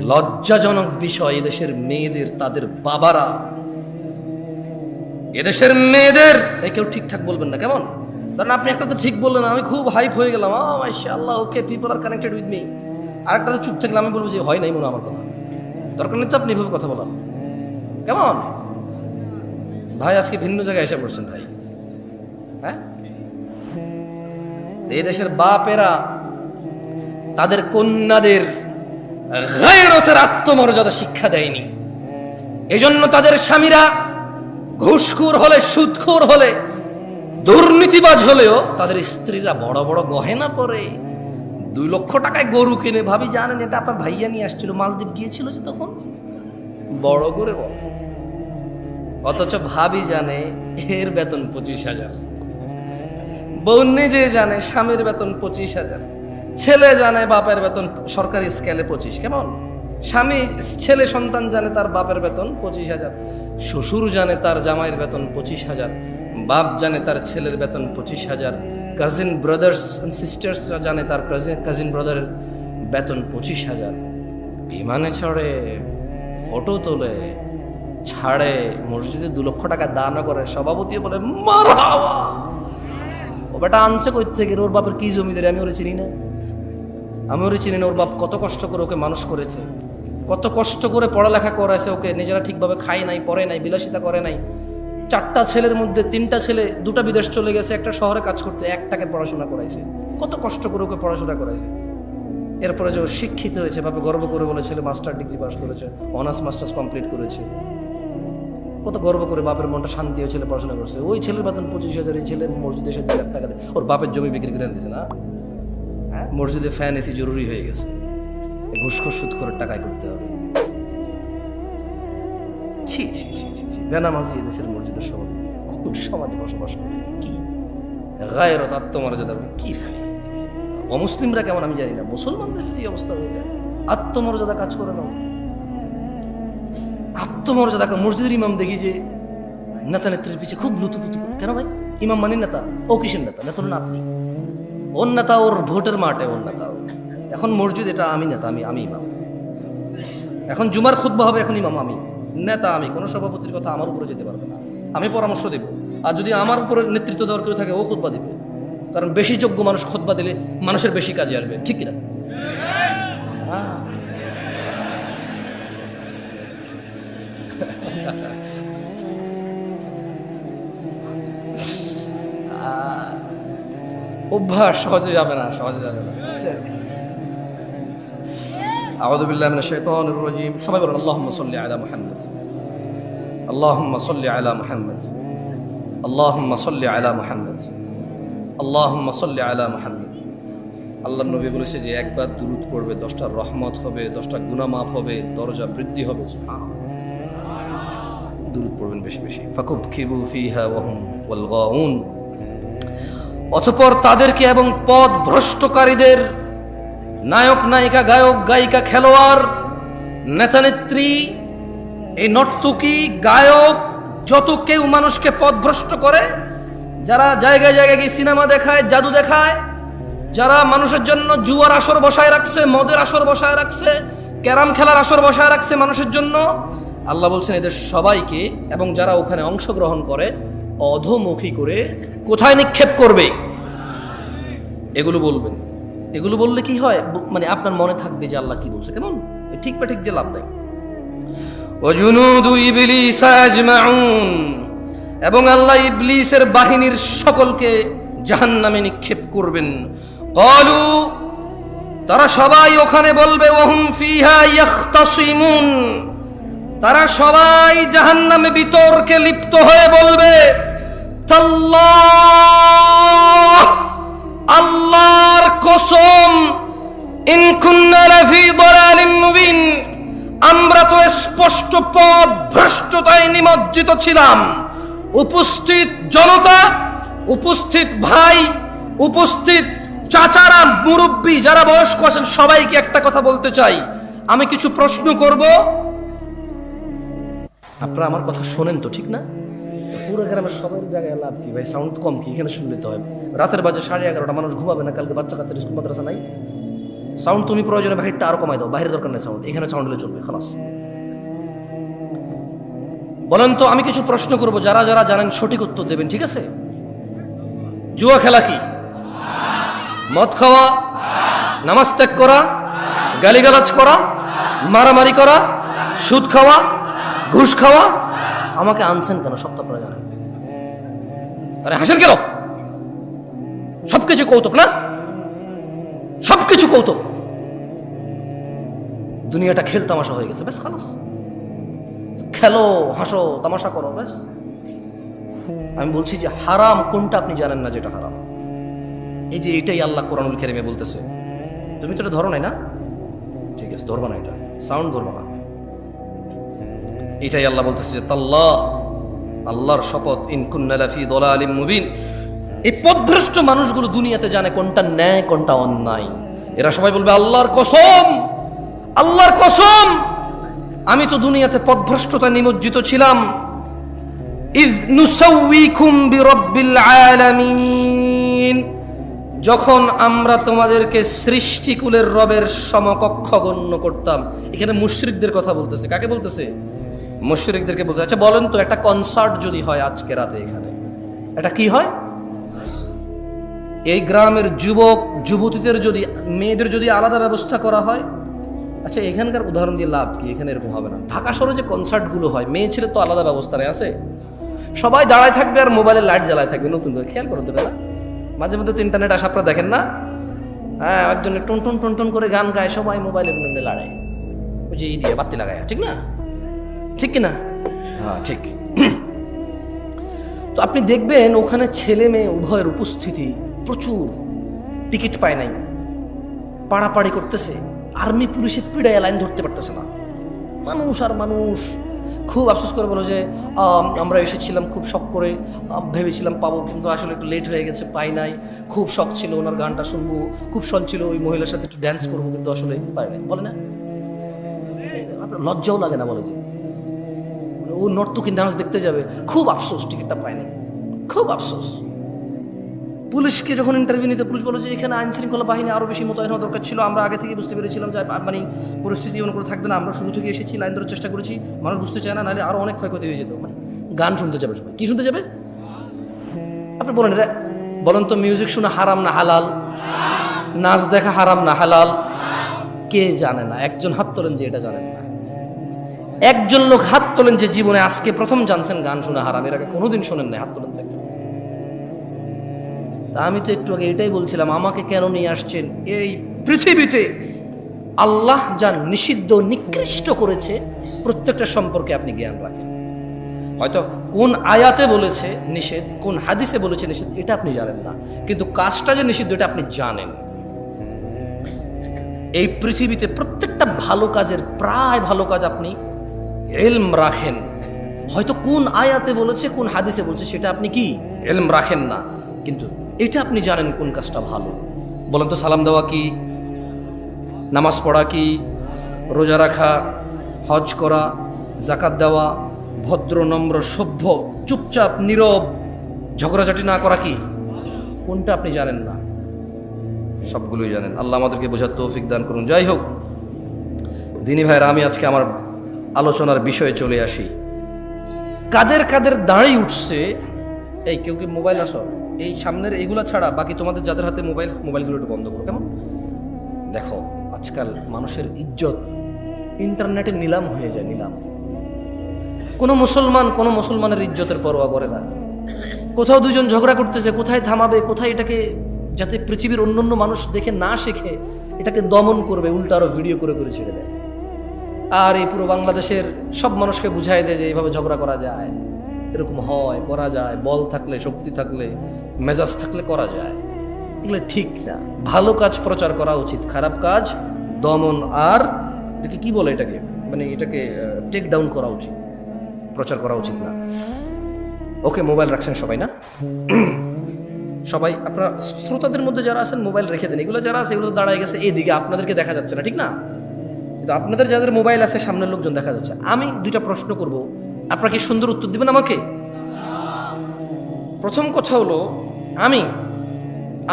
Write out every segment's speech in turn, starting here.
লজ্জাজনক বিষয়, এদেশের মেয়েদের তাদের বাবারা, এদেশের মেয়েদের কেউ ঠিকঠাক বলবেন না, কেমন? কারণ আপনি একটা তো ঠিক বললেন, আমি খুব হাইপ হয়ে গেলাম, মাশাআল্লাহ, okay, people are connected with me. আর একটা তো চুপ থাকলে আমি বলবো যে হয় নাই মনে আমার কথা, দরকার নেই তো আপনি এভাবে কথা বলার, কেমন? ভাই আজকে ভিন্ন জায়গায় এসে পড়ছেন ভাই। হ্যাঁ, এই দেশের বাপেরা তাদের কন্যাদের গায়রতের আত্মমর্যাদা শিক্ষা দেয়নি, এজন্য তাদের স্বামীরা ঘুষখোর হলে, সুদখোর হলে, দুর্নীতিবাজ হলেও তাদের স্ত্রীরা বড় বড় গহেনা পরে, 2 লক্ষ টাকায় গরু কিনে। ভাবি জানেন এটা আপনার ভাইয়া নিয়ে আসছিল, মালদ্বীপ গিয়েছিল যে তখন, বড় করে বলে। অথচ ভাবি জানে এর বেতন 25,000, বউ নিজে জানে স্বামীর বেতন 25,000, ছেলে জানে বাপের বেতন সরকারি স্কেলে 25, কেমন? স্বামী, ছেলে সন্তান জানে তার বাপের বেতন 25,000, শ্বশুর জানে তার জামাইয়ের বেতন 25,000, বাপ জানে তার ছেলের বেতন 25,000, কাজিন ব্রাদার্স অ্যান্ড সিস্টার্স জানে তার কাজিন ব্রাদারের বেতন 25,000। বিমানে চড়ে, ফটো তোলে, ছাড়ে, মসজিদে 2 লক্ষ টাকা দান করে, সভাপতি বলে মারহাবা। ও বেটা আনছে কই থেকে? ওর বাপের কি জমিদারি আমি ওরে চিনি না, আমি ওরে চিনি না। ওর বাপ কত কষ্ট করে ওকে মানুষ করেছে, কত কষ্ট করে পড়ালেখা করাইছে ওকে, নিজেরা ঠিকভাবে খায় নাই, পড়ে নাই, বিলাসিতা করে নাই। 4টা ছেলের মধ্যে 3টা ছেলে, 2টা বিদেশ চলে গেছে, একটা শহরে কাজ করতে, 1 টাকায় পড়াশোনা করাইছে, কত কষ্ট করে ওকে পড়াশোনা করাইছে। এরপরে যে ও শিক্ষিত হয়েছে, বাপে গর্ব করে বলে ছেলে মাস্টার ডিগ্রি পাস করেছে, অনার্স মাস্টার্স কমপ্লিট করেছে, কত গর্ব করে বাপের মনটা শান্তি হয়ে ছেলে পড়াশোনা করছে। ওই ছেলের বেতন 25,000, এই ছেলে মসজিদে এসে 2 লাখ টাকা দেয়, ওর বাপের জমি বিক্রি করে দিয়েছে না। হ্যাঁ, মসজিদে ফ্যান এসি জরুরি হয়ে গেছে, ঘুষখোর সুদখোরের টাকায় করতে হবে। ছি ছি ছি ছি ছি, বেনামাজি এদেশের মসজিদের সভাপতি কোন সমাজে বসবাস করে? কি গায়রত, আত্মমর্যাদা কি ভাই? অমুসলিমরা কেমন আমি জানি না, মুসলমানদের যদি অবস্থা হয়ে যায়, আত্মমর্যাদা কাজ করে না, আত্মমর্যাদা। মসজিদের ইমাম দেখি যে নেতা নেত্রীর পিছিয়ে খুব লুতুপুতু করে, কেন ভাই? ইমাম মানি নেতা, ও কিসের নেতা? নেতা না আপনি, ওর নেতা ওর ভোটের মাঠে, ওর নেতা। এখন মসজিদ এটা আমি নেতা, আমি ইমাম। এখন জুমার খুতবা হবে, এখন ইমাম আমি, নেতা আমি, কোনো সভাপতির কথা আমার উপরে যেতে পারবে না, আমি পরামর্শ দেব। আর যদি আমার উপরে নেতৃত্ব দেওয়ার কেউ থাকে, ও খুতবা দেবে, কারণ বেশি যোগ্য মানুষ খুতবা দিলে মানুষের বেশি কাজে আসবে, ঠিক কিনা? অভ্যাস সহজে যাবে না, সহজে যাবে না। আউযু বিল্লাহি মিনাশ শাইতানির রাজীম। সবাই বলেন আল্লাহুম্মা সাল্লি আলা মুহাম্মদ, আল্লাহুম্মা সাল্লি আলা মুহাম্মদ, আল্লাহুম্মা সাল্লি আলা মুহাম্মদ, আল্লাহুম্মা সাল্লি আলা মুহাম্মদ। আল্লাহর নবী বলেছে যে একবার দুরূদ পড়বে 10টা রহমত হবে, 10টা গুনাহ মাফ হবে, দরজা বৃদ্ধি হবে। দুরূদ পড়বেন বেশি বেশি। ফাকুবকিবু ফিহা ওয়া হুম ওয়াল গাউন। অতঃপর তাদেরকে এবং পথ ভ্রষ্টকারীদের, নায়ক নায়িকা, গায়ক গায়িকা, খেলোয়াড়, নেতা নেত্রী, এই নর্তকী, গায়ক, যত কেউ মানুষকে পথভ্রষ্ট করে, যারা জায়গায় জায়গায় গিয়ে সিনেমা দেখায়, জাদু দেখায়, যারা মানুষের জন্য জুয়ার আসর বসায় রাখছে, মদের আসর বসায় রাখছে, ক্যারাম খেলার আসর বসায় রাখছে মানুষের জন্য, আল্লাহ বলছেন এদের সবাইকে এবং যারা ওখানে অংশগ্রহণ করে অধোমুখী করে কোথায় নিক্ষেপ করবে? এগুলো বলবেন। এগুলো বললে কি হয়, মানে আপনার মনে থাকবে যে আল্লাহ কি বলছে, কেমন? ঠিক বা ঠিক যে লাভ নাই। ওয়াজুনুদু ইবলিস আজমাউন, এবং আল্লাহ ইবলিসের বাহিনীর সকলকে জাহান্নামে নিক্ষেপ করবেন। ক্বালু, তারা সবাই ওখানে বলবে, ওয়াহুম ফিহা ইয়াখতাসিমুন, তারা সবাই জাহান্নামে বিতর্কে লিপ্ত হয়ে বলবে, তাল্লাহ, আল্লাহর কসম, ইন কুন্না লাফি দালালিম মুবিন, আমরা তো স্পষ্ট পথ ভ্রষ্টতায় নিমজ্জিত ছিলাম। উপস্থিত জনতা, উপস্থিত ভাই, উপস্থিত চাচারা, মুরব্বী যারা বয়স্ক আছেন, সবাইকে একটা কথা বলতে চাই। আমি কিছু প্রশ্ন করব, আপনারা আমার কথা শোনেন তো, ঠিক না? পুরো গ্রামের সবাই জায়গায় লাভ কি ভাই? সাউন্ড কম কি? এখানে শুনলে তো হয়। রাতের বাজে 11:30, মানুষ ঘুমাবে না, কালকে বাচ্চা কাচ্চার স্কুল মাদ্রাসা নাই। সাউন্ড তুমি প্রয়োজনে বাহিরটা আরো কমাই দাও, বাহিরের দরকার নেই সাউন্ড, এখানে সাউন্ড হলে চলবে, খালাস। বলেন তো, আমি কিছু প্রশ্ন করব, যারা যারা জানেন সঠিক উত্তর দেবেন, ঠিক আছে? জুয়া খেলা কি? মদ খাওয়া, নামাজ ত্যাগ করা, গালিগালাজ করা, মারামারি করা, সুদ খাওয়া, ঘুষ খাওয়া। আমাকে আনছেন কেন? সব তো আপনারা জানেন। আরে হাসেন কেন? সবকিছু কৌতুক না? সবকিছু কৌতুক। দুনিয়াটা খেল তামাশা হয়ে গেছে, ব্যাস খালাস। খেলো, হাসো, তামাশা করো, ব্যাস। আমি বলছি যে হারাম কোনটা আপনি জানেন না যেটা হারাম? এই যে এটাই আল্লাহ কোরআনুল কারীমে বলতেছে। তুমি তো এটা ধরো নাই না? ঠিক আছে, ধরবা না, এটা সাউন্ড ধরবা না। এটাই আল্লাহ বলতেছে যে তাল্লাহ, আল্লাহর শপথ, ইন কুন্না লাফি দালালিম মুবিন। এই পথভ্রষ্ট মানুষগুলো দুনিয়াতে জানে কোনটা ন্যায় কোনটা অন্যায়। এরা সবাই বলবে আল্লাহর কসম, আল্লাহর কসম, আমি তো দুনিয়াতে পথভ্রষ্টতা নিমজ্জিত ছিলাম। ইয নুসাউইকুম বিরাব্বিল আলামিন, যখন আমরা তোমাদেরকে সৃষ্টিকুলের রবের সমকক্ষ গণ্য করতাম। এখানে মুশরিকদের কথা বলতেছে। কাকে বলতেছে? মুশরিকদেরকে বলতে। আচ্ছা বলেন তো, একটা কনসার্ট যদি হয় আজকে রাতে এখানে, এটা কি হয়? এই গ্রামের যুবক যুবতীদের যদি, মেয়েদের যদি আলাদা ব্যবস্থা করা হয়, আচ্ছা এখানকার উদাহরণ দিয়ে লাভ কি? এখানে এরকম হবে না। ঢাকা শহরে যে কনসার্টগুলো হয়, মেয়ে ছেলে তো আলাদা ব্যবস্থা নেই, আছে? সবাই দাঁড়ায় থাকবে আর মোবাইলে লাইট জ্বালায় থাকবে। নতুন করে খেয়াল করতে না, মাঝে মধ্যে তো ইন্টারনেট আসা আপনারা দেখেন না? হ্যাঁ, একজনে টন টন টন টন করে গান গায়, সবাই মোবাইলের মধ্যে লড়ায়, ওই যে ই দিয়ে বাতি লাগায়, ঠিক না? ঠিক কিনা? হ্যাঁ ঠিক। তো আপনি দেখবেন ওখানে ছেলে মেয়ে উভয়ের উপস্থিতি প্রচুর, টিকিট পায় নাই, পাড়াপাড়ি করতেছে, আর্মি পুলিশের পিড়ায় লাইন ধরতে পারতেছে না, মানুষ আর মানুষ। খুব আফসোস করে বলো যে আমরা এসেছিলাম খুব শখ করে, ভেবেছিলাম পাবো, কিন্তু আসলে একটু লেট হয়ে গেছে, পাই নাই। খুব শখ ছিল ওনার গানটা শুনবো, খুব শখ ছিল ওই মহিলার সাথে একটু ড্যান্স করবো, কিন্তু আসলে পাই নাই। বলে না, আপনার লজ্জাও লাগে না? বলে যে ও নর্তকী ডান্স দেখতে যাবে, খুব আফসোস টিকিটটা পায়নি, খুব আফসোস। পুলিশকে যখন ইন্টারভিউ নিতে, পুলিশ বলো যে এখানে আইন শৃঙ্খলা বাহিনী আরও বেশি মোতায়েন হওয়া দরকার ছিল, আমরা আগে থেকে বুঝতে পেরেছিলাম যে মানে পরিস্থিতি এমন করে থাকবে না, আমরা শুরু থেকে এসেছি, লাইন ধরার চেষ্টা করেছি, মানুষ বুঝতে চায় না, নাহলে আরও অনেক ক্ষয়ক্ষতি হয়ে যেত। মানে গান শুনতে যাবে সবাই, কি শুনতে যাবে? আপনি বলেন এটা, বলেন তো, মিউজিক শোনা হারাম না হালাল? নাচ দেখা হারাম না হালাল? কে জানে না? একজন হাত তোলেন যে এটা জানেন না। একজন লোক হাত তোলেন যে জীবনে আজকে প্রথম জানছেন গান শোনা হারাম, এর আগে কোনোদিন শোনেন নাই, হাত তোলেন তো একজন। তা আমি তো একটু আগে এটাই বলছিলাম, আমাকে কেন নিয়ে আসছেন এই পৃথিবীতে? আল্লাহ যা নিষিদ্ধ নিকৃষ্ট করেছে প্রত্যেকটা সম্পর্কে আপনি জ্ঞান রাখেন। হয়তো কোন আয়াতে বলেছে নিষেধ, কোন হাদিসে বলেছে নিষেধ, এটা আপনি জানেন না, কিন্তু কাজটা যে নিষিদ্ধ এটা আপনি জানেন। এই পৃথিবীতে প্রত্যেকটা ভালো কাজের, প্রায় ভালো কাজ আপনি ইলম রাখেন। হয়তো কোন আয়াতে বলেছে, কোন হাদিসে বলছে, সেটা আপনি কি ইলম রাখেন না, কিন্তু এটা আপনি জানেন কোন কাজটা ভালো। বলেন তো, সালাম দেওয়া কি? নামাজ পড়া কি? রোজা রাখা, হজ করা, যাকাত দেওয়া, ভদ্র নম্র সভ্য চুপচাপ নীরব ঝগড়াঝাটি না করা কি? কোনটা আপনি জানেন না? সবগুলোই জানেন। আল্লাহ আমাদেরকে বোঝার তৌফিক দান করুন। যাই হোক দিনী ভাইরা, আমি আজকে আমার আলোচনার বিষয়ে চলে আসি। কাদের কাদের দাঁড়িয়ে উঠছে? এই কেউ কি মোবাইল আসো, এই সামনের এইগুলা ছাড়া বাকি তোমাদের যাদের হাতে মোবাইল, মোবাইলগুলো একটু বন্ধ করো, কেমন? দেখো আজকাল মানুষের ইজ্জত ইন্টারনেটে নিলাম হয়ে যায়, নিলাম। কোনো মুসলমানের ইজ্জতের পরোয়া করে না। কোথাও দুজন ঝগড়া করতেছে, কোথায় থামাবে, কোথায় এটাকে, যাতে পৃথিবীর অন্যান্য মানুষ দেখে না শেখে, এটাকে দমন করবে, উল্টা আরো ভিডিও করে করে ছেড়ে দেয়। আর এই পুরো বাংলাদেশের সব মানুষকে বুঝাই দেয় যে এইভাবে ঝগড়া করা যায়, এরকম হয়, করা যায়, বল থাকলে, শক্তি থাকলে, মেজাজ থাকলে করা যায়। এগুলো ঠিক না। ভালো কাজ প্রচার করা উচিত, খারাপ কাজ দমন, আর এটাকে কি বলে, এটাকে মানে এটাকে টেক ডাউন করা উচিত, প্রচার করা উচিত না। ওকে, মোবাইল রাখছেন সবাই না? সবাই আপনারা শ্রোতাদের মধ্যে যারা আছেন মোবাইল রেখে দেন। এগুলো যারা আছে এগুলো দাঁড়ায় গেছে এদিকে, আপনাদেরকে দেখা যাচ্ছে না, ঠিক না? কিন্তু আপনাদের যাদের মোবাইল আছে সামনের লোকজন দেখা যাচ্ছে। আমি দুইটা প্রশ্ন করব, আপনারা কি সুন্দর উত্তর দিবেন আমাকে? প্রথম কথা হলো, আমি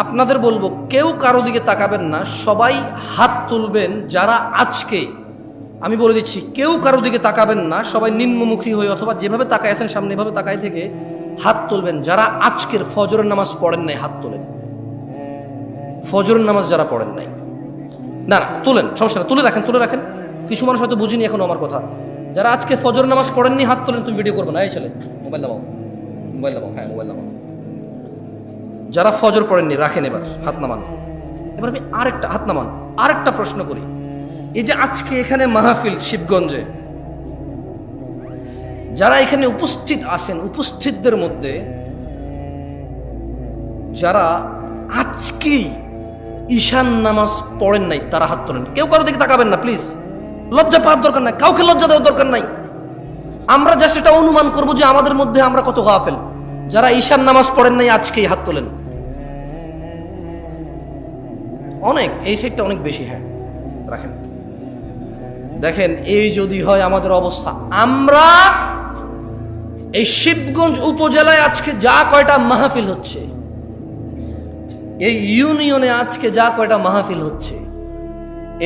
আপনাদের বলবো, কেউ কারো দিকে তাকাবেন না, সবাই হাত তুলবেন যারা আজকে, আমি বলে দিচ্ছি, কেউ কারো দিকে তাকাবেন না, সবাই নিম্নমুখী হয়ে অথবা যেভাবে তাকায় আছেন সামনে এভাবে তাকায় থেকে হাত তুলবেন যারা আজকের ফজরের নামাজ পড়েন নাই। হাত তোলেন ফজরের নামাজ যারা পড়েন নাই। না না, তোলেন, সমস্যা না, তুলে রাখেন, তুলে রাখেন। কিছু মানুষ হয়তো বুঝিনি এখন আমার কথা। যারা আজকে ফজর নামাজ পড়েননি হাত তোলেন। তুমি ভিডিও করবে না, এই ছেলে মোবাইল নামাও, মোবাইল নামাও, হ্যাঁ মোবাইল নামাও। যারা ফজর পড়েননি রাখেন, এবার হাত নামান। এবার আমি আরেকটা হাত নামান, আরেকটা প্রশ্ন করি। এই যে আজকে এখানে মাহফিল শিবগঞ্জে, যারা এখানে উপস্থিত আছেন, উপস্থিতদের মধ্যে যারা আজকেই ঈশান নামাজ পড়েন নাই তারা হাত তোলেন। কেউ কারো দিকে তাকাবেন না প্লিজ, লজ্জা পাওয়ার দরকার নাই, কাউকে লজ্জা দেওয়ার দরকার নাই। আমরা যা সেটা অনুমান করবো যে আমাদের মধ্যে আমরা কত গাফেল। যারা ঈশান নামাজ পড়েন নাই আজকেই হাত তোলেন। অনেক, এই সাইডটা অনেক বেশি, হ্যাঁ রাখেন। দেখেন, এই যদি হয় আমাদের অবস্থা, আমরা এই শিবগঞ্জ উপজেলায় আজকে যা কয়টা মাহফিল হচ্ছে, এই ইউনিয়নে আজকে যা কয়টা মাহফিল হচ্ছে,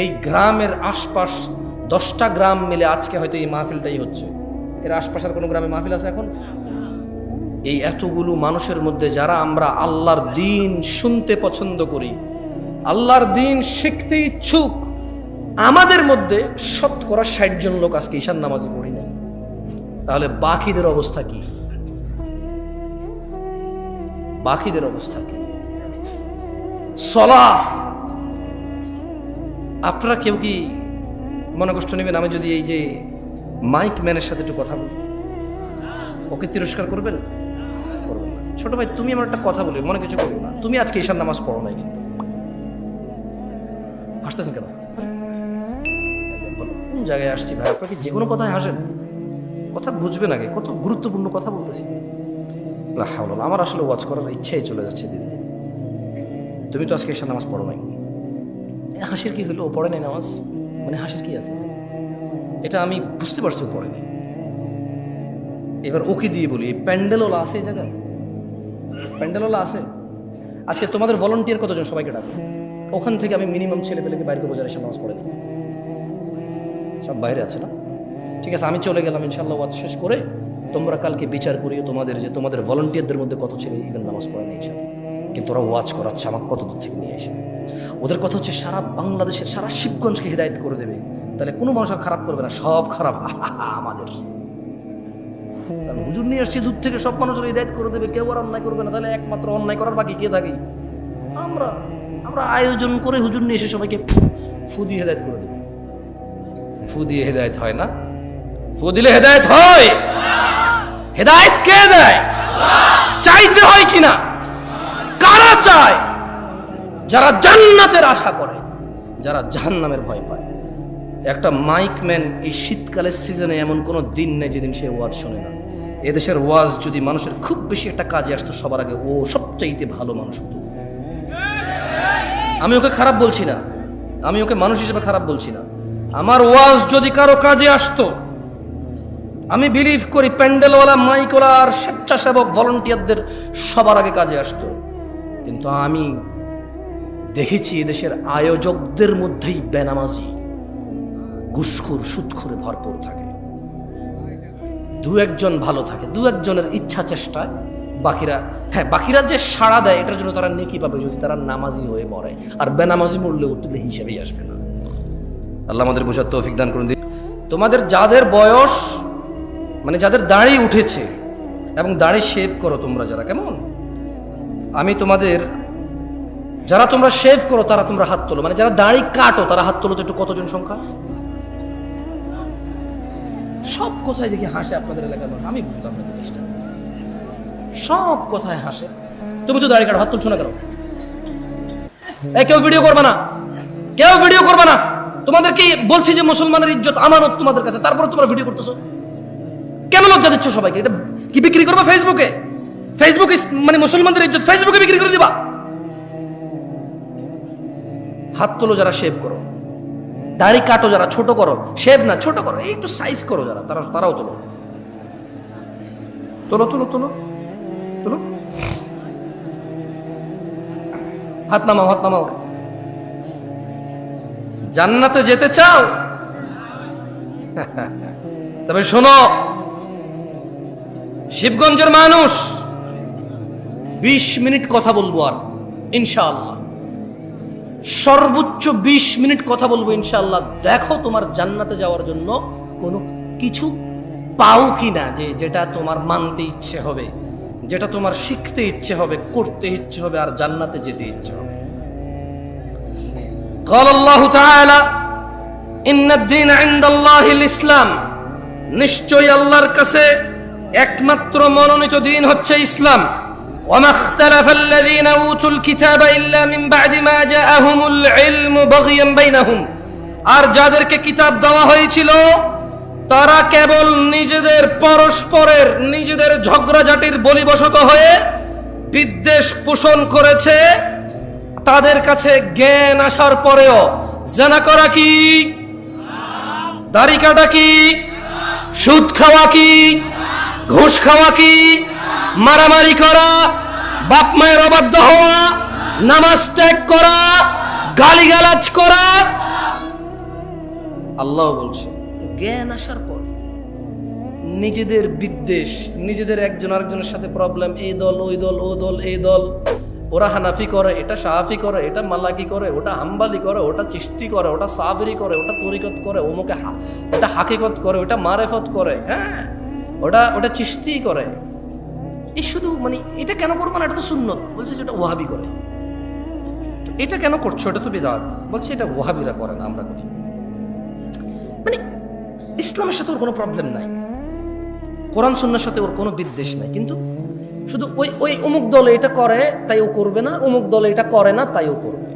এই গ্রামের আশপাশ 10টা গ্রাম মিলে আজকে হয়তো এই মাহফিলটাই হচ্ছে। এর আশপাশের কোনো গ্রামে মাহফিল আছে এখন? এই এতগুলো মানুষের মধ্যে যারা আমরা আল্লাহর দ্বীন শুনতে পছন্দ করি, আল্লাহর দ্বীন শিখতে ইচ্ছুক, আমাদের মধ্যে 60% জন লোক আজকে ঈশান নামাজে পড়ি নাই। তাহলে বাকিদের অবস্থা কি? বাকিদের অবস্থা কি? সলাহ, আপনারা কেউ কি মনে কষ্ট নেবেন আমি যদি এই যে মাইক ম্যানের সাথে একটু কথা বলি? ওকে তিরস্কার করবেন? করবেন না। ছোট ভাই, তুমি আমার একটা কথা বলি, মনে কিছু করবো না। তুমি আজকে ঈশান নামাজ পড়ো নাই, কিন্তু হাসতেছেন কেন? কোন জায়গায় আসছি ভাই? আপনাকে যে কোনো কথায় হাসেন? কথা বুঝবেন আগে, কত গুরুত্বপূর্ণ কথা বলতেছি। আমার আসলে ওয়াজ করার ইচ্ছাই চলে যাচ্ছে দিন দিন। তুমি তো আজকে ঈশান নামাজ পড়ো নাই, হাসির কি হলো? ও পড়ে নাই নামাজ, মানে হাসির কি আছে? এটা আমি বুঝতে পারছি ও পড়ে নাই। এবার ওকে দিয়ে বলি, এই প্যান্ডেলওয়ালা আছে এই জায়গায়? প্যান্ডেলওয়ালা আছে? আজকে তোমাদের ভলান্টিয়ার কতজন? সবাইকে ডাকো। ওখান থেকে আমি মিনিমাম ছেলে পেলেকে বাইরে করবো যারা ঈশান নামাজ পড়ে নাই। সব বাইরে আছে না? ঠিক আছে, আমি চলে গেলাম। ইনশাল্লাহ ওয়াজ শেষ করে তোমরা কালকে বিচার করিও তোমাদের, যে তোমাদের ভলান্টিয়ারদের মধ্যে কত ছেলে ইভেন নামাজ পড়ে নাই ঈশান, কিন্তু ওরা ওয়াজ করাচ্ছে আমাকে কত দূর থেকে নিয়ে এসে। ওদের কথা হচ্ছে সারা বাংলাদেশের, সারা শিবগঞ্জকে হিদায়ত করে দেবে। তাহলে কোনো মানুষ আর খারাপ করবে না, সব খারাপ আমাদের। হুজুর নিয়ে আসছে দূর থেকে, সব মানুষের হিদায়ত করে দেবে, কেউ আর অন্যায় করবে না। তাহলে একমাত্র অন্যায় করার বাকি কে থাকে? আমরা। আমরা আয়োজন করে হুজুর নিয়ে এসে সবাইকে ফু দিয়ে হেদায়ত করে দেবে। ফু দিয়ে হেদায়ত হয় না? ফু দিলে হেদায়ত হয়? হেদায়ত কে দেয়? চাইতে হয় কিনা? কারা চায়? যারা জান্নাতের আশা করে, যারা জাহান্নামের ভয় পায়। একটা মাইকম্যান এই শীতকালের সিজনে এমন কোনো দিন নেই যেদিন সে ওয়াজ শোনে না। এদেশের ওয়াজ যদি মানুষের খুব বেশি একটা কাজে আসতো, সবার আগে ও সবচাইতে ভালো মানুষ হতো। আমি ওকে খারাপ বলছি না, আমি ওকে মানুষ হিসেবে খারাপ বলছি না। আমার ওয়াজ যদি কারো কাজে আসতো, আমি বিলিভ করি প্যান্ডেলওয়ালা, মাইকওয়ালা আর স্বেচ্ছাসেবক ভলান্টিয়ারদের সবার আগে কাজে আসতো। কিন্তু আমি দেখেছি এদেশের আয়োজকদের মধ্যেই বেনামাজি, ঘুষখোর, সুদখোরে ভরপুর থাকে। দু একজন ভালো থাকে, দু একজনের ইচ্ছা চেষ্টায়, বাকিরা, হ্যাঁ বাকিরা যে সাড়া দেয় এটার জন্য তারা নেকি পাবে যদি তারা নামাজি হয়ে মরে। আর বেনামাজি মরলে উঠলে হিসেবেই আসবে না। আল্লাহ আমাদের বোঝার তৌফিক দান করুন। তোমাদের যাদের বয়স, মানে যাদের দাড়ি উঠেছে এবং দাড়ি শেভ করো তোমরা যারা, কেমন, আমি তোমাদের, যারা তোমরা শেভ করো তারা তোমরা হাত তোলো। মানে যারা দাড়ি কাটো তারা হাত তোলো তো একটু, কতজন সংখ্যা? সব কথায় দেখি হাসে আপনাদের এলাকার মানুষ, আমি বুঝলাম না জিনিসটা। সব কথায় হাসে। তুমি তো দাড়ি কাটো, হাত তুলছো না কেন? এই কেউ ভিডিও করবে না, কেউ ভিডিও করবে না। তোমাদেরকে বলছি যে মুসলমানের ইজ্জত আমানত তোমাদের কাছে, তারপরে তোমরা ভিডিও করতেছো কেন? লজ্জা দিচ্ছ সবাইকে। এটা কি বিক্রি করবে ফেসবুকে? ফেসবুকে মানে মুসলমানদের ইজ্জত ফেসবুকে বিক্রি করে দিবা? হাত তোলো যারা শেভ করো, দাড়ি কাটো যারা, ছোট করো, শেভ না ছোট করো, এই একটু সাইজ করো যারা, তারাও তোলো, তোলো তোলো তোলো তোলো। হাত নামাও, হাত নামাও। জান্নাতে যেতে চাও? তবে শোনো, শিবগঞ্জের মানুষ 20 মিনিট কথা বলবো, আর ইনশাআল্লাহ সর্বোচ্চ 20 মিনিট কথা বলবো ইনশাআল্লাহ। দেখো তোমার জান্নাতে যাওয়ার জন্য কোনো কিছু পাও কিনা, যেটা তোমার মানতে ইচ্ছে হবে, যেটা তোমার শিখতে ইচ্ছে হবে, করতে ইচ্ছে হবে, আর জান্নাতে যেতে ইচ্ছে হবে। قال الله تعالى إن الدين عند الله الإسلام, নিশ্চয়ই আল্লাহর কাছে একমাত্র মনোনীত দিন হচ্ছে ইসলাম। وما اختلف الذين أوتوا الكتاب إلا من بعد ما جاءهم العلم بغيا بينهم, আর যাদেরকে কিতাব দেওয়া হয়েছিল তারা কেবল নিজেদের পরস্পরের নিজেদের ঝগড়াঝাটির বলিবশত হয়ে বিদ্বেষ পোষণ করেছে। তাদের কাছে জ্ঞান আসার পরেও জানা করা কি, দাড়ি কাটা কি, সুদ খাওয়া কি, ঘুষ খাওয়া কি, মারামারি করা, বাপ মায়ের অবাধ্য হওয়া, নামাজ ত্যাগ করা, গালিগালাজ করা। আল্লাহ বলছে জ্ঞান আসার পর নিজেদের বিদ্বেষ, নিজেদের একজন আরেকজনের সাথে প্রবলেম, এই দল ওই দল, ও দল এই দল, ওরা হানাফি করে, এটা শাফি করে, এটা মালাকি করে, ওটা হাম্বালি করে, ওটা চিশতি করে, ওটা সাবরি করে, ওটা তরিকত করে, ওমুকে ওটা হাকিকত করে, ওটা মারেফত করে, হ্যাঁ ওটা চিশতি করে। এই শুধু মানে এটা কেন করবো না, এটা তো সুন্নত, বলছে যেটা ওয়াহাবি করে। তো এটা কেন করছো, এটা তো বিদআত, বলছে এটা ওয়াহাবিরা করে না, আমরা করি। মানে ইসলামের সাথে ওর কোনো প্রবলেম নাই, কোরআন সুন্নাহর সাথে ওর কোনো বিদ্বেষ নাই, কিন্তু শুধু ওই অমুক দলে এটা করে তাই ও করবে না, অমুক দলে এটা করে না তাই ও করবে।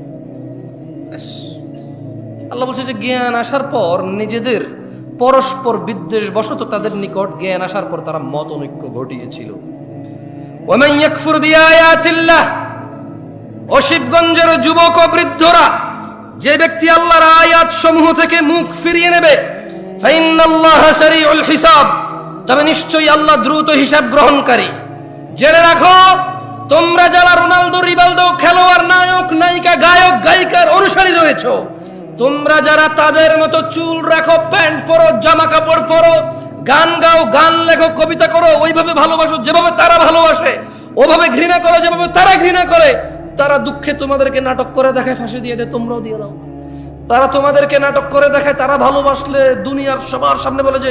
আল্লাহ বলছে যে জ্ঞান আসার পর নিজেদের পরস্পর বিদ্বেষ বশত তাদের নিকট জ্ঞান আসার পর তারা মত অনৈক্য ঘটিয়েছিল। ওয়ামান ইয়াকফুর বিআয়াতিল্লাহ, ও শিবগঞ্জের যুবক ও বৃদ্ধরা, যে ব্যক্তি আল্লাহর আয়াত সমূহ থেকে মুখ ফিরিয়ে নেবে, ফাইন্নাল্লাহা সারিউল হিসাব, তবে নিশ্চয়ই আল্লাহ দ্রুত হিসাব গ্রহণকারী। জেনে রাখো, তোমরা যারা রোনালদো, রিভালদো, খেলোয়াড়, নায়ক, নায়িকা, গায়ক, গায়িকার অনুসারী রয়েছো, তোমরা যারা তাদের মতো চুল রাখো, প্যান্ট পরো, জামা কাপড় পরো, গান গাও, গান লেখো, কবিতা করো, ওইভাবে ভালোবাসো যেভাবে তারা ভালোবাসে, ওভাবে ঘৃণা করো যেভাবে তারা ঘৃণা করে, তারা দুঃখে তোমাদেরকে নাটক করে দেখায়, ফাঁসি দিয়ে দেয়, তোমরাও দিয়ে দাও। তারা তোমাদেরকে নাটক করে দেখায়, তারা ভালোবাসলে দুনিয়ার সবার সামনে বলে যে,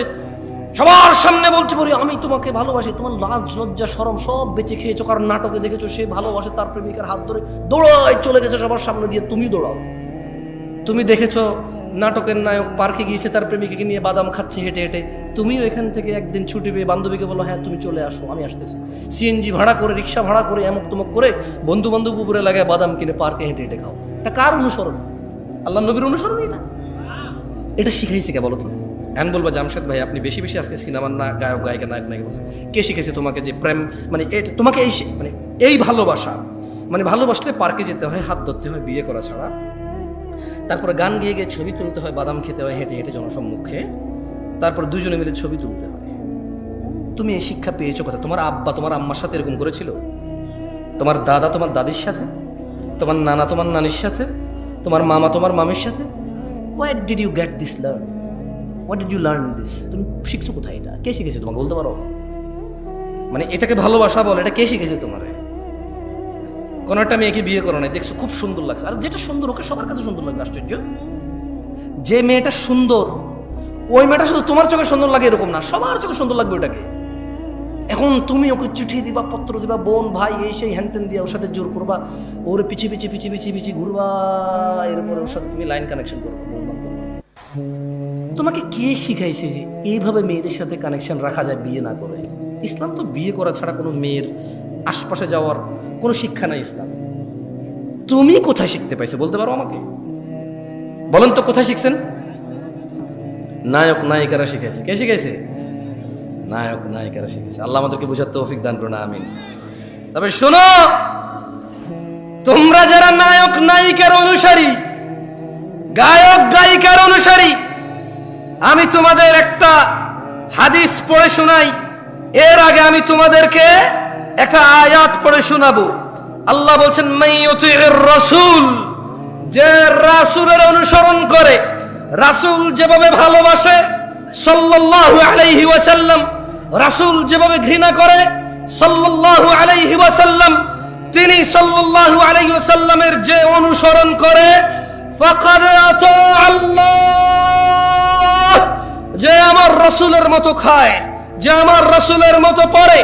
সবার সামনে বলতে পারি আমি তোমাকে ভালোবাসি, তোমার লাজ লজ্জা শরম সব বেঁচে খেয়েছো, কারণ নাটকে দেখেছো সে ভালোবাসে, তার প্রেমিকার হাত ধরে দৌড়ায় চলে গেছে সবার সামনে দিয়ে, তুমি দৌড়াও। তুমি দেখেছো নাটকের নায়ক পার্কে গিয়েছে, তার প্রেমিকাকে নিয়ে বাদাম খাচ্ছে হেঁটে হেঁটে, তুমিও এখান থেকে একদিন ছুটি পেয়ে বান্ধবীকে বলো হ্যাঁ তুমি চলে আসো, আমি আসতেছি। সিএনজি ভাড়া করে, রিক্সা ভাড়া করে, এমক তমক করে বন্ধু বান্ধব উপরে লাগায় বাদাম কিনে পার্কে হেঁটে হেঁটে খাও। এটা কার অনুসরণ? আল্লাহ নবীর অনুসরণ? এটা শিখাইছে কে বলো তো? এখন বলবা জামশেদ ভাই আপনি বেশি বেশি আজকে সিনেমার না গায়ক গায়িকা নায়ক নায়িকা বলছেন। কে শিখেছে তোমাকে যে প্রেম মানে তোমাকে এই ভালোবাসা, মানে ভালোবাসলে পার্কে যেতে হয়, হাত ধরতে হয়, বিয়ে করা ছাড়া, তারপরে গান গিয়ে গিয়ে ছবি তুলতে হয়, বাদাম খেতে হয় হেঁটে হেঁটে জনসম্মুখে, তারপর দুজনে মিলে ছবি তুলতে হয়। তুমি এই শিক্ষা পেয়েছো কোথায়? তোমার আব্বা তোমার আম্মার সাথে এরকম করেছিল? তোমার দাদা তোমার দাদির সাথে? তোমার নানা তোমার নানির সাথে? তোমার মামা তোমার মামির সাথে? Where did you get this learn? What did you learn this? তুমি শিখছো কোথায় এটা? কে শিখেছে তোমাকে বলতে পারো? মানে এটাকে ভালোবাসা বলে, এটা কে শিখেছে তোমারে? কোন একটা মেয়েকে বিয়ে করো নাই, দেখছো খুব সুন্দর লাগছে, আর যেটা সুন্দর ওকে সবার কাছে সুন্দর লাগবে। আশ্চর্য, যে মেয়েটা সুন্দর ওই মেয়েটা শুধু তোমার চোখে সুন্দর লাগে এরকম না, সবার চোখে সুন্দর লাগবে ওটাকে। এখন তুমি ওকে চিঠি দিবা, পত্র দিবা, বোন ভাই এই সেই হ্যানতেন দিয়া ওর সাথে জোর করবা, ওর পিছিয়ে পিছিয়ে পিছিয়ে পিছিয়ে পিছিয়ে ঘুরবা, এরপরে ওর সাথে তুমি লাইন কানেকশন করবা। তোমাকে কে শিখাইছে যে এইভাবে মেয়েদের সাথে কানেকশন রাখা যায় বিয়ে না করে? ইসলাম তো বিয়ে করা ছাড়া কোনো মেয়ের আশপাশে যাওয়ার কোনো শিক্ষা নাই ইসলাম। তুমি কোথায় শিখতে পাইছো বলতে পারো আমাকে? বলেন তো কোথায় শিখছেন? নায়ক নায়িকারা শিখাইছে। কে শিখাইছে? নায়ক নায়িকারা শিখেছে। আল্লাহ আমাদেরকে বুঝার তৌফিক দান করুন, আমিন। তবে শোনো, তোমরা যারা নায়ক নায়িকার অনুসারী, গায়ক গায়িকার অনুসারী, আমি তোমাদের একটা হাদিস পড়ে শোনাই। এর আগে আমি তোমাদেরকে একটা আয়াত পড়ে শোনাবো। আল্লাহ বলছেন মাইয়ুতির রাসূল, যে রাসূলের অনুসরণ করে, রাসূল যেভাবে ভালোবাসে সাল্লাল্লাহু আলাইহি ওয়াসাল্লাম, রাসূল যেভাবে ঘৃণা করে সাল্লাল্লাহু আলাইহি ওয়াসাল্লাম, তিনি সাল্লাল্লাহু আলাইহি ওয়াসাল্লামের যে অনুসরণ করে ফাকাদ আতা আল্লাহ, যে আমার রাসূলের মতো খায়, যে আমার রাসূলের মতো পড়ে,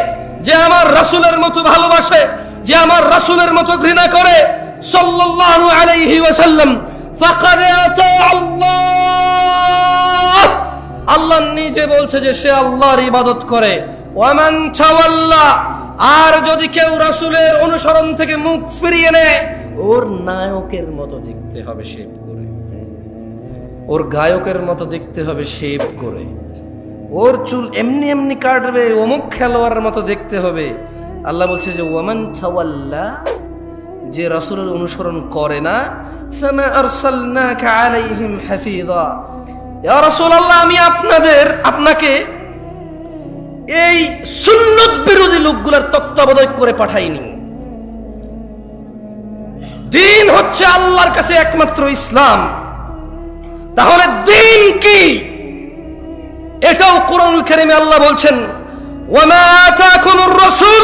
যে আমার রাসূলের মতো ভালোবাসে, যে আমার রাসূলের মতো ঘৃণা করে সাল্লাল্লাহু আলাইহি ওয়াসাল্লাম, ফাকাদ আতা আল্লাহ, আল্লাহ নিজে বলছে যে সে আল্লাহর ইবাদত করে। ওয়ামান তাওয়াল্লা, আর যদি কেউ রাসূলের অনুসরণ থেকে মুখ ফিরিয়ে নেয়, ওর নায়কের মতো দেখতে হবে শেভ করে, ওর গায়কের মতো দেখতে হবে শেভ করে, ওর চুল এমনি এমনি কাটবে, অমুক খেলোয়াড়ের মতো দেখতে হবে। আল্লাহ বলছে যে ওয়ামান তাওয়াল্লা, যে রাসূলের অনুসরণ করে না, ফামা আরসালনাকা আলাইহিম হাফিযা, ইয়া রাসূলুল্লাহ আমি আপনাকে এই সুন্নত বিরোধী লোকগুলোর তত্ত্বাবধায়ক করে পাঠাইনি। দিন হচ্ছে আল্লাহর কাছে একমাত্র ইসলাম, তাহলে দিন কি? এটাও কোরআনুল কারীমে আল্লাহ বলছেন ওয়ামা আতাকুমুর রাসূল,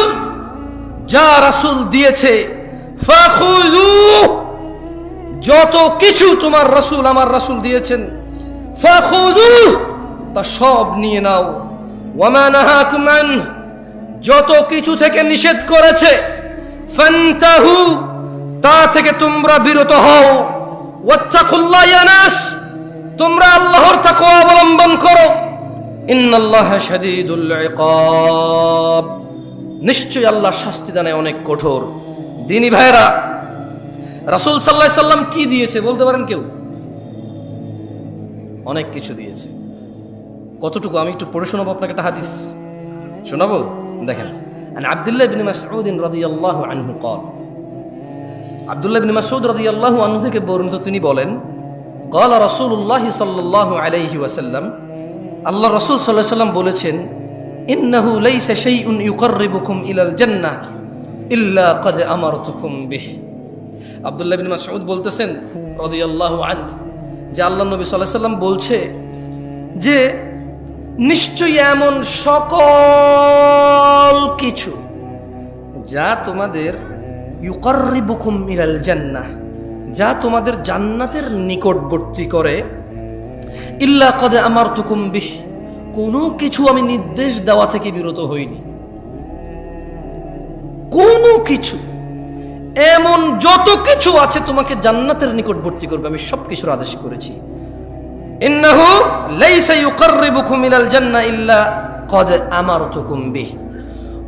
যা রাসূল দিয়েছে ফাখুযুহু, যত কিছু তোমার রাসূল আমার রাসূল দিয়েছেন, ফাখুযুহু, তা সব নিয়ে নাও। ওয়ামা নাহাকুম আনহু, যত কিছু থেকে নিষেধ করেছে, ফান্তাহু, তা থেকে তোমরা বিরত হও। ওয়াত্তাকুল্লাহ ইয়া নাস, তোমরা আল্লাহর তাকওয়া অবলম্বন করো। ইন্নাল্লাহা শাদীদুল ইকাব, নিশ্চয়ই আল্লাহ শাস্তি দানে অনেক কঠোর। দিনী ভাইরা, রাসূল সাল্লাল্লাহু আলাইহি সাল্লাম কি দিয়েছে বলতে পারেন কেউ? অনেক কিছু দিয়েছে। কতটুকু আমি একটু পড়ে শোনাবো আপনাকে, একটা হাদিস শোনাবো। দেখেন, আন আব্দুল্লাহ ইবনে মাসউদ রাদিয়াল্লাহু আনহু قال, আব্দুল্লাহ ইবনে মাসউদ রাদিয়াল্লাহু আনহু থেকে বর্ণিত, তিনি বলেন قال রাসূলুল্লাহ সাল্লাল্লাহু আলাইহি ওয়াসাল্লাম, আল্লাহ রাসূল সাল্লাল্লাহু আলাইহি ওয়াসাল্লাম বলেছেন, ইন্নাহু লাইসা শাইউন ইউকাররিবুকুম ইলাল জান্নাহ ইল্লা ক্বাদ আমারতুকুম বিহি। আব্দুল্লাহ ইবনে মাসউদ বলতেছেন রাদিয়াল্লাহু আনহু যে আল্লাহ নবী সাল্লাল্লাহু আলাইহি ওয়াসাল্লাম বলছে যে নিশ্চয়ই এমন সকল কিছু যা তোমাদের ইউকাররিবুকুম ইলাল জান্নাহ, যা তোমাদের জান্নাতের নিকটবর্তী করে, ইল্লা ক্বাদ আমারতুকুম বিহি, কোনো কিছু আমি নির্দেশ দেওয়া থেকে বিরত হইনি। কোনো কিছু, এমন যত কিছু আছে তোমাকে জান্নাতের নিকটবর্তী করবে, আমি সব কিছুর আদেশ করেছি। ইন্নাহু লাইসা ইউকাররিবুকুম ইলাল জান্নাহ ইল্লা ক্বাদ আমারতুকুম বিহি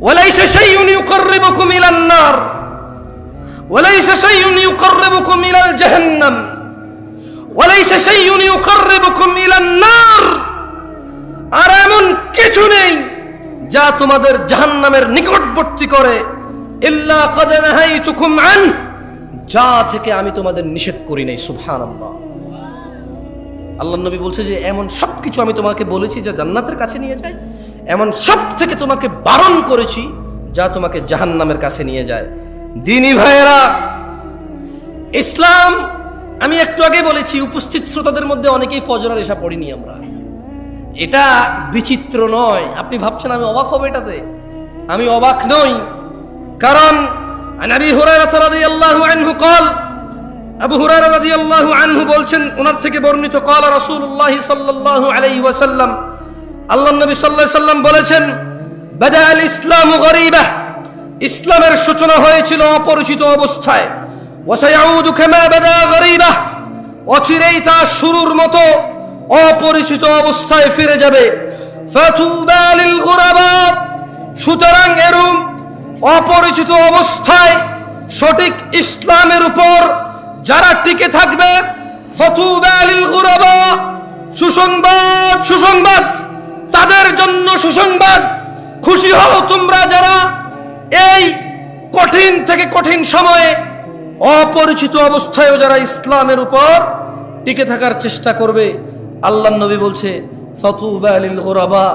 ওয়া লাইসা শাইউন ইউকাররিবুকুম ইলান নার ওয়া লাইসা শাইউন ইউকাররিবুকুম ইলাল জাহান্নাম ওয়া লাইসা শাইউন ইউকাররিবুকুম ইলান নার, আর এমন কিছু নেই যা তোমাদের জাহান্নামের নিকটবর্তী করে, ইল্লা ক্বাদ নাহাইতুকুম আন, যা থেকে আমি তোমাদের নিষেধ করি নাই। সুবহানাল্লাহ। আল্লাহ নবী বলছে যে এমন সব কিছু আমি তোমাকে বলেছি যা জান্নাতের কাছে নিয়ে যায়, এমন সব থেকে তোমাকে বারণ করেছি যা তোমাকে জাহান্নামের কাছে নিয়ে যায়। দিনী ভাইয়েরা, ইসলাম, আমি একটু আগে বলেছি, উপস্থিত শ্রোতাদের মধ্যে অনেকেই ফজরের এশা পড়িনি আমরা। এটা বিচিত্র নয়, আপনি ভাবছেন আমি অবাক হব এটাতে, আমি অবাক নই। কারণ আবু হুরায়রা রাদিয়াল্লাহু আনহু قال, আবু হুরায়রা রাদিয়াল্লাহু আনহু বলছেন, ওনার থেকে বর্ণিত, قال রাসূলুল্লাহ সাল্লাল্লাহু আলাইহি ওয়াসাল্লাম, আল্লাহর নবী সাল্লাল্লাহু আলাইহি ওয়াসাল্লাম বলেছেন, বাদা আল ইসলামু গরীবা, ইসলামের সূচনা হয়েছিল অপরিচিত অবস্থায়, ওয়া সায়াউদু কামা বাদা গরীবা, অচিরেই তা শুরুর মতো অপরিচিত অবস্থায় ফিরে যাবে। ফাতুবা লিল গুরাবা, সুতরাং এরূপ অপরিচিত অবস্থায় সঠিক ইসলামের উপর যারা টিকে থাকবে, ফাতুবা লিল গুরাবা, সুসংবাদ, সুসংবাদ তাদের জন্য, সুসংবাদ, খুশি হও তোমরা যারা এই কঠিন থেকে কঠিন সময়ে অপরিচিত অবস্থায় যারা ইসলামের উপর টিকে থাকার চেষ্টা করবে। আল্লাহর নবী বলছে ফাতুবা লিল গুরাবা,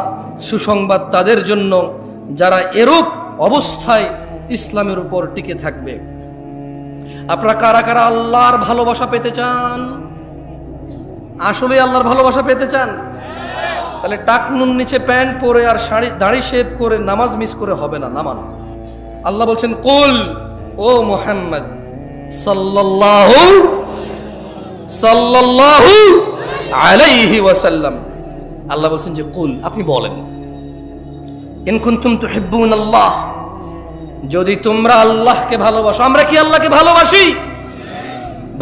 সুসংবাদ তাদের জন্য যারা এরূপ অবস্থায় ইসলামের উপর টিকে থাকবে। আপনারা কারা কারা আল্লাহর ভালোবাসা পেতে চান? আসলে আল্লাহর ভালোবাসা পেতে চান? তাহলে টাকনুন নিচে প্যান্ট পরে আর দাড়ি শেভ করে নামাজ মিস করে হবে না, নামান। আল্লাহ বলছেন কুল, ও মুহাম্মদ সাল্লাল্লাহু আলাইহি ওয়াসাল্লাম, আল্লাহ বলছেন যে কুল, আপনি বলেন, ইন কুনতুম তুহিব্বুনাল্লাহ, যদি তোমরা আল্লাহকে ভালোবাসো। আমরা কি আল্লাহকে ভালোবাসি?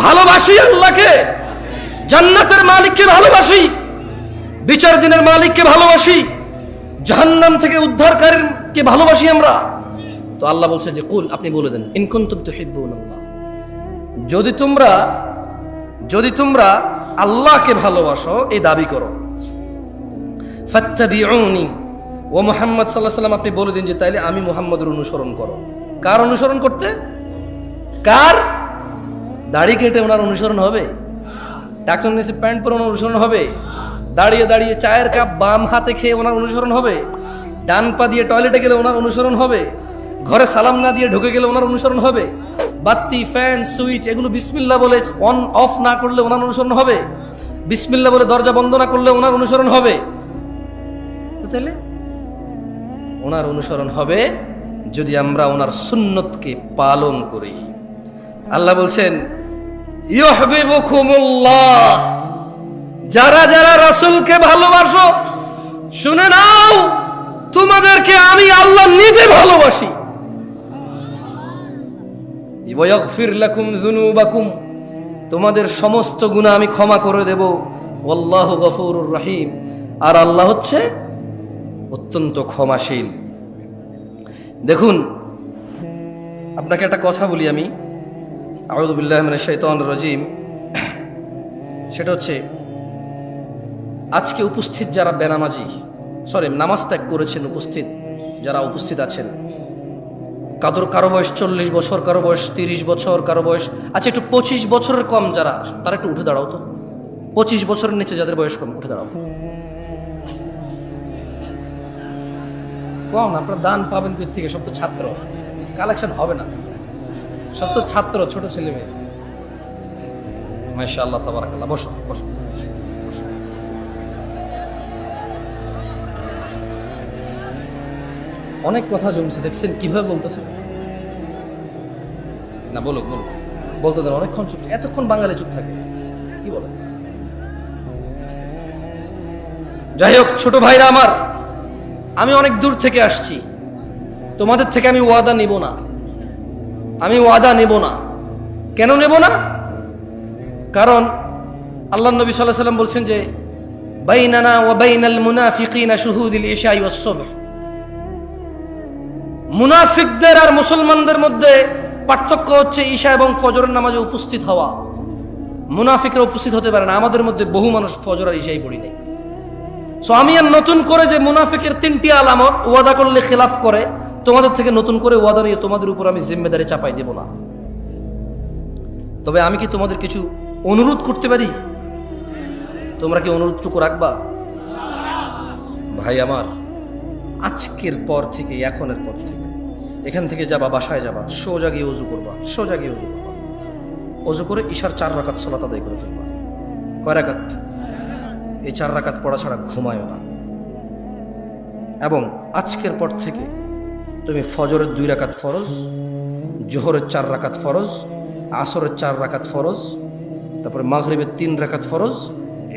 ভালোবাসি আল্লাহকে, জান্নাতের মালিককে ভালোবাসি, বিচার দিনের মালিককে ভালোবাসি, জাহান্নাম থেকে উদ্ধারকারীকে ভালোবাসি আমরা। তো আল্লাহ বলছে যে কুল, আপনি বলে দেন, ইন কুনতুম তুহিব্বুনাল্লাহ, যদি তোমরা আল্লাহকে ভালোবাসো, এই দাবি করো, ফাত্তাবিউনি, ও মুহাম্মদ সাল্লাল্লাহু আলাইহি ওয়াসাল্লাম, আপনি বলে দিন যে তাইলে আমি মুহাম্মদের অনুসরণ করো। কার অনুসরণ করতে? কার? দাড়ি কেটে ওনার অনুসরণ হবে? টাকনুন নিচে প্যান্ট পরে ওনার অনুসরণ হবে? দাঁড়িয়ে দাঁড়িয়ে চায়ের কাপ বাম হাতে খেয়ে ওনার অনুসরণ হবে? ডান পা দিয়ে টয়লেটে গেলে ওনার অনুসরণ হবে? ঘরে সালাম না দিয়ে ঢুকে গেলে ওনার অনুসরণ হবে? বাতি, ফ্যান, সুইচ এগুলো বিসমিল্লাহ বলে অন অফ না করলে ওনার অনুসরণ হবে? বিসমিল্লাহ বলে দরজা বন্ধ না করলে ওনার অনুসরণ হবে? তো তাহলে ওনার অনুসরণ হবে যদি আমরা ওনার সুন্নতকে পালন করি। আল্লাহ বলছেন ইউহিব্বুকুমুল্লাহ, যারা যারা রাসূলকে ভালোবাসো শুনে নাও, তোমাদেরকে আমি আল্লাহ নিজে ভালোবাসি। ওয়া ইয়াগফির লাকুম যুনুবাকুম, তোমাদের সমস্ত গুনাহ আমি ক্ষমা করে দেব। ওয়াল্লাহু গফুরুর রহিম, আর আল্লাহ হচ্ছে অত্যন্ত ক্ষমাশীল। দেখুন, আপনাকে একটা কথা বলি আমি, আউযু বিল্লাহি মিনাশ শাইতানির রাজিম। সেটা হচ্ছে, আজকে উপস্থিত যারা বেনামাজি, নামাজ ত্যাগ করেছেন, যারা উপস্থিত আছেন, কারো বয়স 40 বছর, কারো বয়স 30 বছর, কারো বয়স আচ্ছা একটু 25 বছরের কম যারা, তারা একটু উঠে দাঁড়াও তো। 25 বছরের নিচে যাদের বয়স কম, উঠে দাঁড়াও। কম, আপনার দান পাবেন কোথা থেকে? সব তো ছাত্র, কালেকশন হবে না, সব তো ছাত্র, ছোট ছেলে মেয়ে। মাশাআল্লাহ, তাবারাকাল্লাহ। বসো বসো বসো। অনেক কথা জমছে, দেখছেন কিভাবে বলতেছে না? বলুক বলুক, বলতে দেন। অনেকক্ষণ চুপ, এতক্ষণ বাঙালি চুপ থাকে, কি বলে? যাই হোক, ছোট ভাইরা আমার, আমি অনেক দূর থেকে আসছি, তোমাদের থেকে আমি ওয়াদা নিব না। আমি ওয়াদা নেব না। কেন নেব না? কারণ আল্লাহ নবী সাল্লাল্লাহু আলাইহি ওয়াসাল্লাম বলছেন যে বাইনানা ওয়া বাইনাল মুনাফিকিনা শুহুদুল ইশাই ওয়াস সুবহ, মুনাফিকদের আর মুসলমানদের মধ্যে পার্থক্য হচ্ছে ঈশা এবং ফজরের নামাজে উপস্থিত হওয়া। মুনাফিকরা উপস্থিত হতে পারে না। আমাদের মধ্যে বহু মানুষ ফজর আর ঈশাই পড়ি নাই। সো আমি আর নতুন করে যে মুনাফিকের 3টি আলামত, ওয়াদা করলে খেলাফ করে, তোমাদের থেকে নতুন করে ওয়াদা নিয়ে তোমাদের উপর আমি জিম্মেদারি চাপাই দেব না। তবে আমি কি তোমাদের কিছু অনুরোধ করতে পারি? তোমরা কি অনুরোধটুকু রাখবা? ভাই আমার, আজকের পর থেকে, এখনের পর থেকে, এখান থেকে যাবা, বাসায় যাবা, সোজা গিয়ে অজু করবা, সোজা গিয়ে অজু করবা, অজু করে ঈশার 4 রাকাত সালাত আদায় করে ফেলবা। কয় রাকাত? এই 4 রাকাত পড়া ছাড়া ঘুমায়ও না। এবং আজকের পর থেকে তুমি ফজরের 2 রাকাত ফরজ, জোহরের 4 রাকাত ফরজ, আসরের 4 রাকাত ফরজ, তারপরে মাগরিবের 3 রাকাত ফরজ,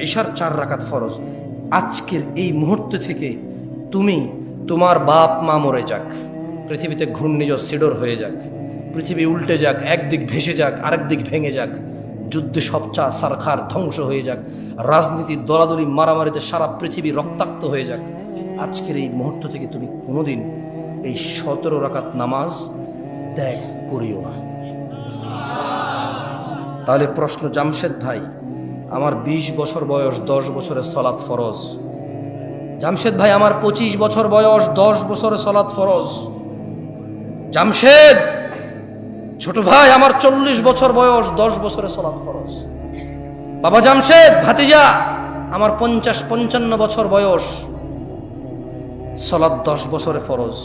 ঈশার 4 রাকাত ফরজ, আজকের এই মুহূর্ত থেকে তুমি, তোমার বাপ মা মরে যাক, পৃথিবীতে ঘূর্ণিঝড় সিডর হয়ে যাক, পৃথিবী উল্টে যাক, একদিক ভেসে যাক, আরেক দিক ভেঙে যাক, যুদ্ধে সবচা সারখার ধ্বংস হয়ে যাক, রাজনীতির দলাদলি মারামারিতে সারা পৃথিবী রক্তাক্ত হয়ে যাক, আজকের এই মুহূর্ত থেকে তুমি কোনোদিন এই 17 রাকাত নামাজ ত্যাগ করিও না। তাহলে প্রশ্ন, জামশেদ ভাই, আমার 20 বছর বয়স, 10 বছরের সলাৎ ফরজ। জামশেদ ভাই, আমার 25 বছর বয়স, 10 বছরের সলাৎ ফরজ। জামশেদ ছোট ভাই, আমার 40 বছর বয়স, 10 বছরের সলাৎ ফরজ। বাবা জামশেদ ভাতিজা, আমার 50-55 বছর বয়স, সলাৎ 10 বছরে ফরজ।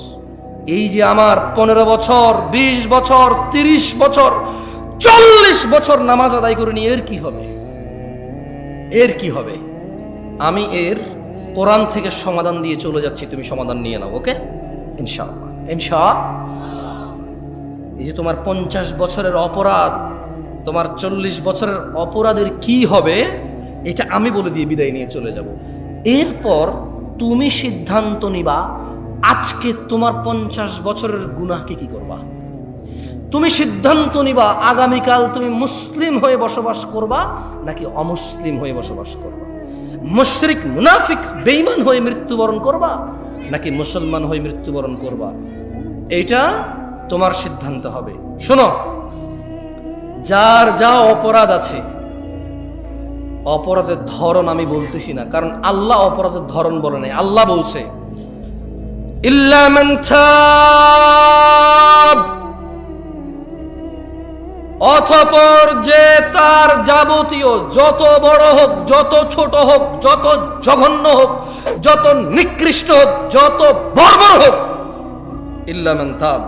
এই যে আমার 15 বছর, 20 বছর, 30 বছর, 40 বছর নামাজ আদায় করিনি, এর কি হবে? এর কি হবে? আমি এর কোরআন থেকে সমাধান দিয়ে চলে যাচ্ছি, তুমি সমাধান নিয়ে নাও, ওকে? ইনশাআল্লাহ, ইনশাআল্লাহ। এই যে তোমার 50 বছরের অপরাধ, তোমার 40 বছরের অপরাধের কি হবে, এটা আমি বলে দিয়ে বিদায় নিয়ে চলে যাব। এরপর তুমি সিদ্ধান্ত নিবা আজকে তোমার 50 বছরের গুনাহকে কি করবা। তুমি সিদ্ধান্ত নিবা আগামীকাল তুমি মুসলিম হয়ে বসবাস করবা নাকি অমুসলিম হয়ে বসবাস করবা, মুশরিক মুনাফিক বেঈমান হয়ে মৃত্যুবরণ করবা নাকি মুসলমান হয়ে মৃত্যুবরণ করবা। এটা তোমার সিদ্ধান্ত হবে। শোনো, যার যা অপরাধ আছে, অপরাধের ধরন আমি বলতেছি না, কারণ আল্লাহ অপরাধের ধরন বলে নাই। আল্লাহ বলছে ইল্লা মান তাব, অতঃপর যে তার যাবতীয় যত বড় হোক, যত ছোট হোক, যত জঘন্য হোক, যত নিকৃষ্ট হোক, যত বর্বর হোক, ইল্লা মান তাব।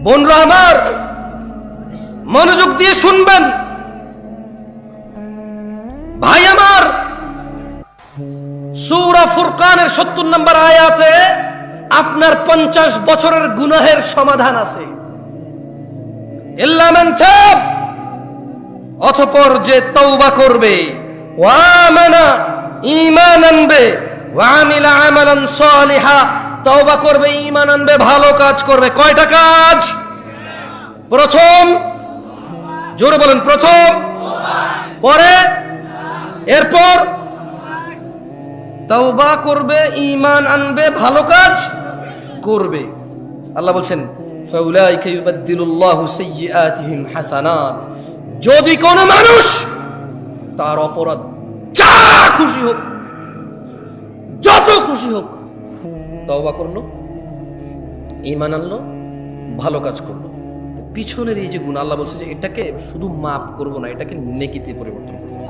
বোনরা আমার, মনোযোগ দিয়ে শুনবেন, ভাই আমার, সূরা ফুরকানের 70 নম্বর আয়াতে আপনার 50 বছরের গুনাহের সমাধান আছে। ইল্লা মান তাব, অতঃপর যে তওবা করবে, ওয়া আমানা, ঈমান আনবে, ওয়া আমিলা আমালান সালিহা, তওবা করবে, ঈমান আনবে, ভালো কাজ করবে। কয়টা কাজ? প্রথম, জোরে বলেন, প্রথম, পরে, এরপর তওবা করবে, ঈমান আনবে, ভালো কাজ করবে। আল্লাহ বলছেন ফাউলাইকা ইউবাদদিলুল্লাহু সাইয়্যাতিহিম হাসানাত। যদি কোন মানুষ তার অপরাধ যা খুশি হোক, যত খুশি হোক, তওবা করলো, ঈমান আনলো, ভালো কাজ করলো, পিছনের এই যে গুনাহ, আল্লাহ বলছে যে এটাকে শুধু মাফ করব না, এটাকে নেকিতে পরিবর্তন করব।